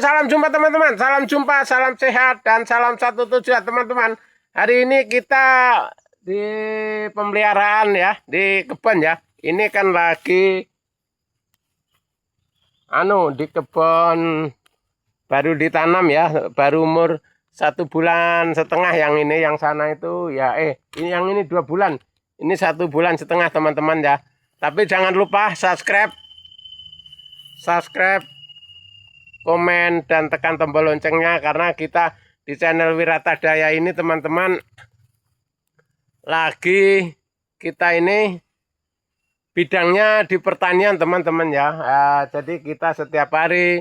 Salam jumpa teman-teman, salam jumpa, salam sehat, dan salam satu tujuan teman-teman. Hari ini kita di pemeliharaan ya, di kebun ya. Ini kan lagi di kebun baru ditanam ya, baru umur 1,5 bulan. Yang ini, yang sana itu ya, ini yang ini 2 bulan. Ini 1,5 bulan teman-teman ya. Tapi jangan lupa subscribe, komen, dan tekan tombol loncengnya, karena kita di channel Wiratadaya ini teman-teman lagi kita ini bidangnya di pertanian teman-teman ya. Jadi kita setiap hari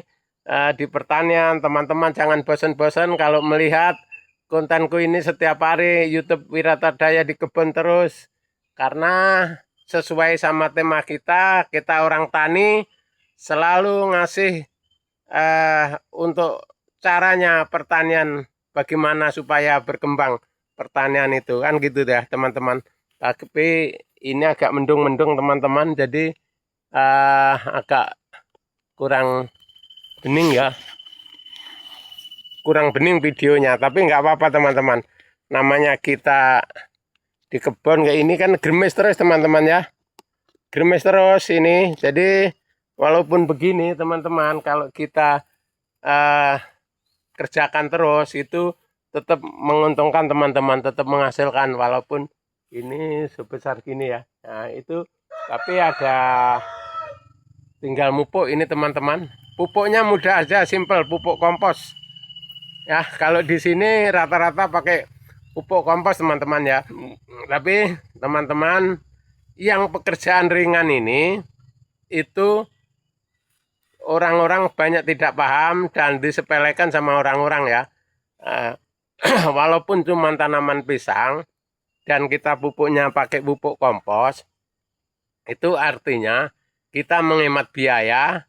di pertanian teman-teman. Jangan bosan-bosan kalau melihat kontenku ini setiap hari. YouTube Wiratadaya di kebun terus, karena sesuai sama tema kita orang tani selalu ngasih untuk caranya pertanian, bagaimana supaya berkembang pertanian itu kan gitu ya teman-teman. Tapi ini agak mendung-mendung teman-teman, jadi agak kurang bening ya, kurang bening videonya, tapi nggak apa-apa teman-teman. Namanya kita di kebun kayak ini kan gerimis terus teman-teman ya, gerimis terus ini. Jadi walaupun begini teman-teman, kalau kita kerjakan terus itu tetap menguntungkan teman-teman, tetap menghasilkan walaupun ini sebesar gini ya. Nah itu, tapi ada tinggal pupuk ini teman-teman. Pupuknya mudah aja, simple, pupuk kompos ya. Kalau di sini rata-rata pakai pupuk kompos teman-teman ya. Tapi teman-teman yang pekerjaan ringan ini itu orang-orang banyak tidak paham dan disepelekan sama orang-orang ya. Walaupun cuma tanaman pisang dan kita pupuknya pakai pupuk kompos, itu artinya kita menghemat biaya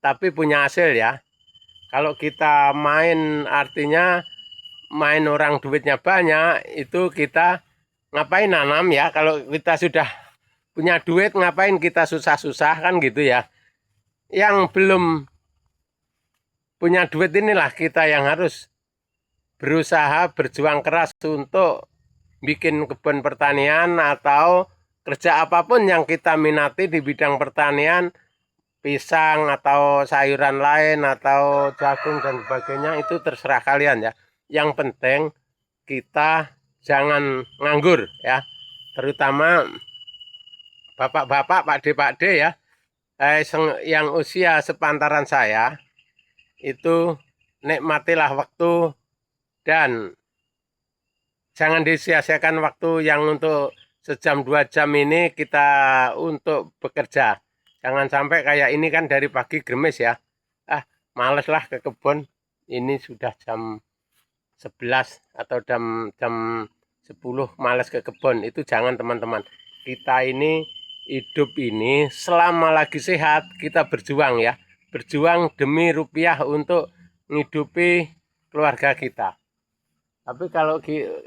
tapi punya hasil ya. Kalau kita main, artinya main orang duitnya banyak, itu kita ngapain nanam ya. Kalau kita sudah punya duit, ngapain kita susah-susah kan gitu ya. Yang belum punya duit inilah kita yang harus berusaha, berjuang keras untuk bikin kebun pertanian atau kerja apapun yang kita minati di bidang pertanian, pisang atau sayuran lain atau jagung dan sebagainya, itu terserah kalian ya. Yang penting kita jangan nganggur ya, terutama bapak-bapak, pakde-pakde ya, yang usia sepantaran saya, itu nikmatilah waktu dan jangan disia-siakan waktu yang untuk sejam 2 jam ini kita untuk bekerja. Jangan sampai kayak ini kan dari pagi gerimis ya. Males lah ke kebun. Ini sudah jam 11 atau jam 10 males ke kebun. Itu jangan teman-teman. Kita ini hidup ini selama lagi sehat kita berjuang ya. Berjuang demi rupiah untuk menghidupi keluarga kita. Tapi kalau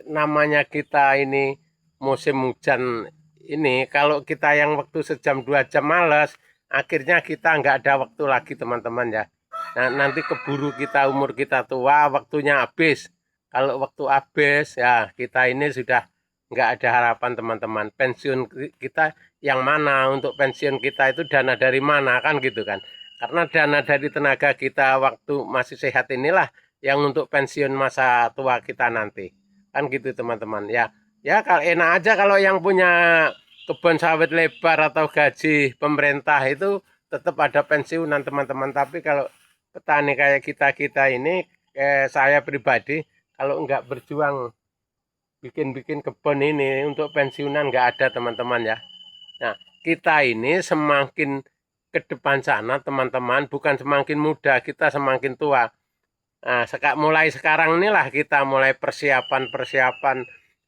namanya kita ini musim hujan ini, kalau kita yang waktu sejam 2 jam males, akhirnya kita nggak ada waktu lagi teman-teman ya. Nah, nanti keburu kita, umur kita tua, waktunya habis. Kalau waktu habis ya kita ini sudah nggak ada harapan teman-teman. Pensiun kita yang mana, untuk pensiun kita itu dana dari mana kan gitu kan. Karena dana dari tenaga kita waktu masih sehat inilah yang untuk pensiun masa tua kita nanti. Kan gitu teman-teman ya. Ya kalau enak aja kalau yang punya kebun sawit lebar atau gaji pemerintah itu tetap ada pensiunan teman-teman. Tapi kalau petani kayak kita ini, saya pribadi, kalau nggak berjuang bikin kebun ini untuk pensiunan nggak ada teman-teman ya. Nah kita ini semakin ke depan sana teman-teman, bukan semakin muda, kita semakin tua. Nah, mulai sekarang inilah kita mulai persiapan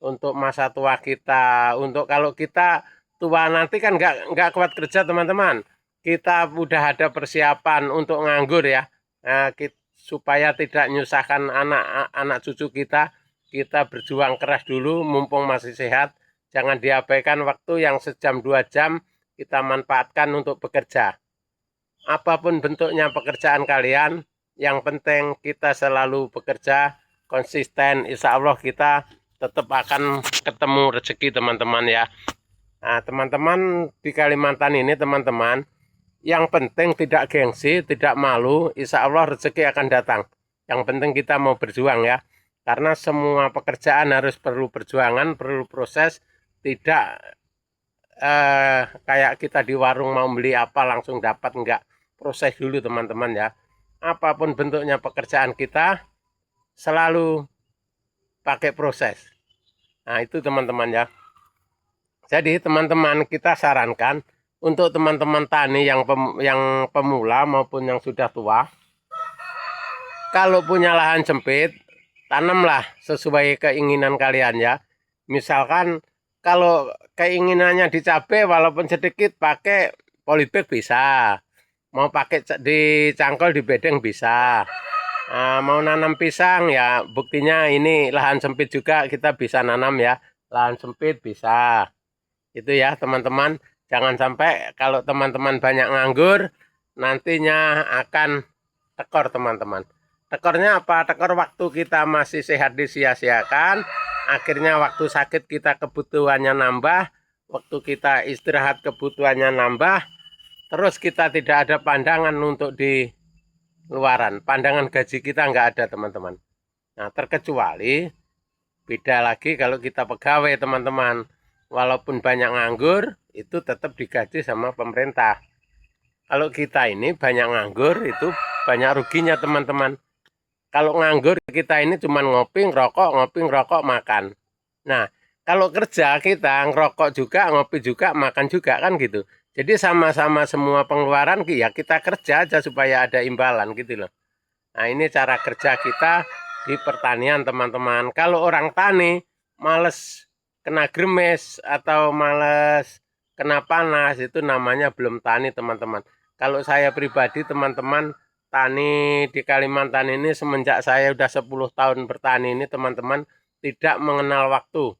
untuk masa tua kita. Untuk kalau kita tua nanti kan nggak kuat kerja teman-teman. Kita udah ada persiapan untuk nganggur ya. Nah, supaya tidak nyusahkan anak cucu kita. Kita berjuang keras dulu mumpung masih sehat. Jangan diabaikan waktu yang sejam 2 jam kita manfaatkan untuk bekerja. Apapun bentuknya pekerjaan kalian, Yang penting kita selalu bekerja konsisten, insya Allah kita tetap akan ketemu rezeki teman-teman ya. Nah, teman-teman di Kalimantan ini teman-teman, yang penting tidak gengsi, tidak malu, insya Allah rezeki akan datang. Yang penting kita mau berjuang ya. Karena semua pekerjaan harus perlu perjuangan, perlu proses, tidak kayak kita di warung mau beli apa langsung dapat, enggak. Proses dulu teman-teman ya. Apapun bentuknya pekerjaan kita selalu pakai proses. Nah, itu teman-teman ya. Jadi teman-teman kita sarankan untuk teman-teman tani yang pemula maupun yang sudah tua, kalau punya lahan sempit, tanamlah sesuai keinginan kalian ya. Misalkan kalau keinginannya di cabai walaupun sedikit pakai polybag bisa. Mau pakai dicangkol di bedeng bisa. Mau nanam pisang ya buktinya ini lahan sempit juga kita bisa nanam ya. Lahan sempit bisa. Itu ya teman-teman, jangan sampai kalau teman-teman banyak nganggur, nantinya akan tekor teman-teman. Tekornya apa? Tekor waktu kita masih sehat disia-siakan, akhirnya waktu sakit kita kebutuhannya nambah, waktu kita istirahat kebutuhannya nambah, terus kita tidak ada pandangan untuk di luaran, pandangan gaji kita nggak ada teman-teman. Nah terkecuali, beda lagi kalau kita pegawai teman-teman. Walaupun banyak nganggur, itu tetap digaji sama pemerintah. Kalau kita ini banyak nganggur, itu banyak ruginya teman-teman. Kalau nganggur kita ini cuma ngopi, ngerokok, makan. Nah, kalau kerja kita ngerokok juga, ngopi juga, makan juga kan gitu. Jadi sama-sama semua pengeluaran ya kita kerja aja supaya ada imbalan gitu loh. Nah, ini cara kerja kita di pertanian teman-teman. Kalau orang tani males kena gremes atau males kena panas, itu namanya belum tani teman-teman. Kalau saya pribadi teman-teman, tani di Kalimantan ini semenjak saya udah 10 tahun bertani ini teman-teman, tidak mengenal waktu.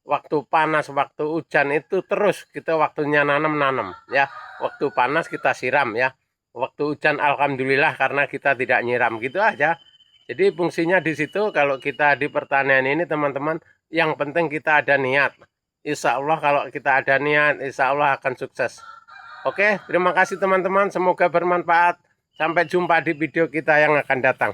Waktu panas, waktu hujan itu terus kita waktunya nanam ya. Waktu panas kita siram ya. Waktu hujan alhamdulillah karena kita tidak nyiram, gitu aja. Jadi fungsinya di situ kalau kita di pertanian ini teman-teman, yang penting kita ada niat. Insya Allah kalau kita ada niat, insya Allah akan sukses. Oke, terima kasih teman-teman. Semoga bermanfaat. Sampai jumpa di video kita yang akan datang.